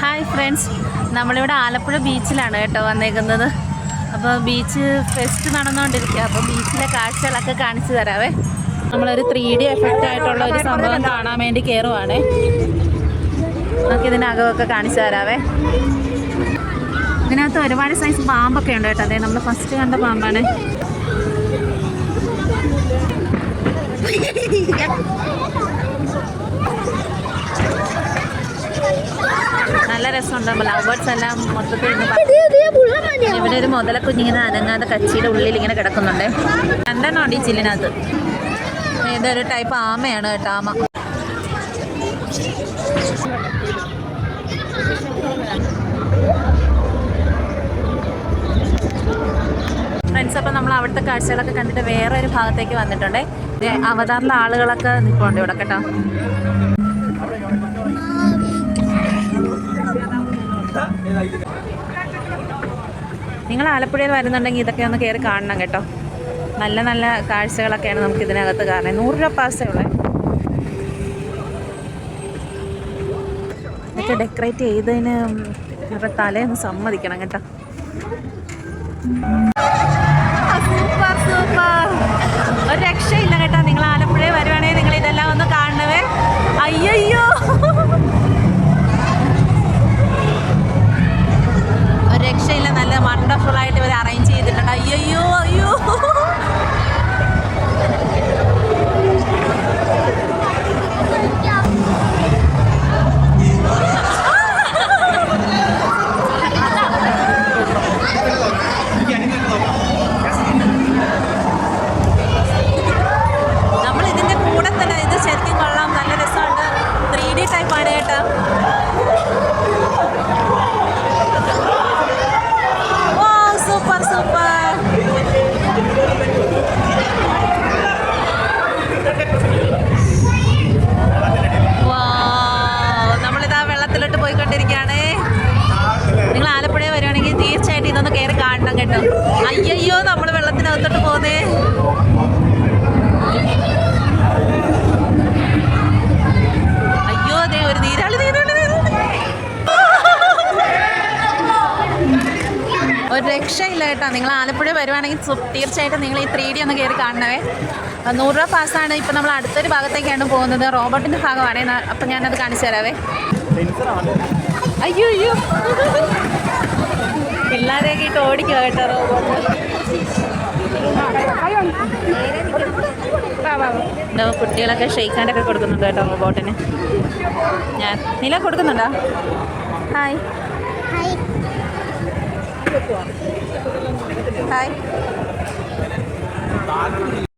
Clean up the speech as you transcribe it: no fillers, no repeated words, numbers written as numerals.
Hi friends, നമ്മളിവിടെ ആലപ്പുഴ ബീച്ചിലാണ് കേട്ടോ വന്നേക്കുന്നത്. അപ്പോൾ ബീച്ച് ഫെസ്റ്റ് നടന്നുകൊണ്ടിരിക്കുക. അപ്പോൾ ബീച്ചിലെ കാഴ്ചകളൊക്കെ കാണിച്ചു തരാവേ. നമ്മളൊരു 3D എഫക്റ്റ് ആയിട്ടുള്ള ഒരു സംഭവം കാണാൻ വേണ്ടി കയറുവാണേ. നമുക്ക് ഇതിനകമൊക്കെ കാണിച്ചു തരാവേ. ഇതിനകത്ത് ഒരുപാട് സൈസ് പാമ്പൊക്കെ ഉണ്ട് കേട്ടോ. അതെ, നമ്മൾ ഫസ്റ്റ് കണ്ട പാമ്പാണ്. നല്ല രസമുണ്ട്. ലവ് ബേർഡ്സ് എല്ലാം മൊത്തത്തിൽ ഇവിടെ ഒരു മുതലക്കുഞ്ഞിങ്ങനെ അനങ്ങാതെ കച്ചിയുടെ ഉള്ളിൽ ഇങ്ങനെ കിടക്കുന്നുണ്ട്. രണ്ടെണ്ണം ഉണ്ട് ഈ ചില്ലിനകത്ത്. ഇതൊരു ടൈപ്പ് ആമയാണ് കേട്ടോ, ആമ. ഫ്രണ്ട്സ്, അപ്പം നമ്മൾ അവിടുത്തെ കാഴ്ചകളൊക്കെ കണ്ടിട്ട് വേറെ ഒരു ഭാഗത്തേക്ക് വന്നിട്ടുണ്ട്. അവതാറിലെ ആളുകളൊക്കെ നിൽക്കുന്നുണ്ട് ഇവിടെ കേട്ടോ. നിങ്ങൾ ആലപ്പുഴയിൽ വരുന്നുണ്ടെങ്കിൽ ഇതൊക്കെ ഒന്ന് കയറി കാണണം കേട്ടോ. നല്ല നല്ല കാഴ്ചകളൊക്കെയാണ് നമുക്ക് ഇതിനകത്ത് കാണാൻ. 100 രൂപ പാസേ ഉള്ളേ. ഇതൊക്കെ ഡെക്കറേറ്റ് ചെയ്തതിന് അവരുടെ തലേന്ന് സമ്മതിക്കണം കേട്ടോ. സൂപ്പർ സൂപ്പർ, ഒരു രക്ഷയില്ല കേട്ടോ. നിങ്ങൾ ആലപ്പുഴയിൽ വരുവാണെങ്കിൽ നിങ്ങൾ ഇതെല്ലാം ഒന്ന് കാണണവേ. അയ്യോ, ഒരു രക്ഷയില്ല. നല്ല വണ്ടർഫുൾ ആയിട്ട് ഇവർ അറേഞ്ച് ചെയ്തിട്ടുണ്ട്. അയ്യോ അയ്യോ, നമ്മൾ ഇതിൻ്റെ കൂടെ തന്നെ ഇത് ശരിക്കും കൊള്ളാം. നല്ല രസമുണ്ട്. 3D ടൈപ്പാണ് കേട്ടോ. Super super. നമ്മളിതാ വെള്ളത്തിലോട്ട് പോയിക്കൊണ്ടിരിക്കുകയാണ്. നിങ്ങൾ ആലപ്പുഴയിൽ വരുവാണെങ്കിൽ തീർച്ചയായിട്ടും ഇതൊന്ന് കയറി കാണണം കേട്ടോ. അയ്യോ, നമ്മൾ വെള്ളത്തിനകത്തോട്ട് പോകുന്നേ. അയ്യോ, അതെ, ഒരു നീരാളി. ഒരു രക്ഷയില്ല കേട്ടോ. നിങ്ങൾ ആലപ്പുഴ വരുവാണെങ്കിൽ തീർച്ചയായിട്ടും നിങ്ങൾ ഈ 3D ഒന്ന് കയറി കാണണവേ. 100 രൂപ പാസ്സാണ്. ഇപ്പം നമ്മൾ അടുത്തൊരു ഭാഗത്തേക്കാണ് പോകുന്നത്. റോബോട്ടിൻ്റെ ഭാഗമാണ്. അപ്പം ഞാനത് കാണിച്ചു തരാവേ. അയ്യോ അയ്യോ, പിള്ളേരെയൊക്കെ ഇട്ട് ഓടിക്കുക കേട്ടോ റോബോട്ട്. കുട്ടികളൊക്കെ ഷെയ്ക്കാണ്ടൊക്കെ കൊടുക്കുന്നുണ്ട് കേട്ടോ റോബോട്ടിന്. ഞാൻ നില കൊടുക്കുന്നുണ്ടോ? Hi hi.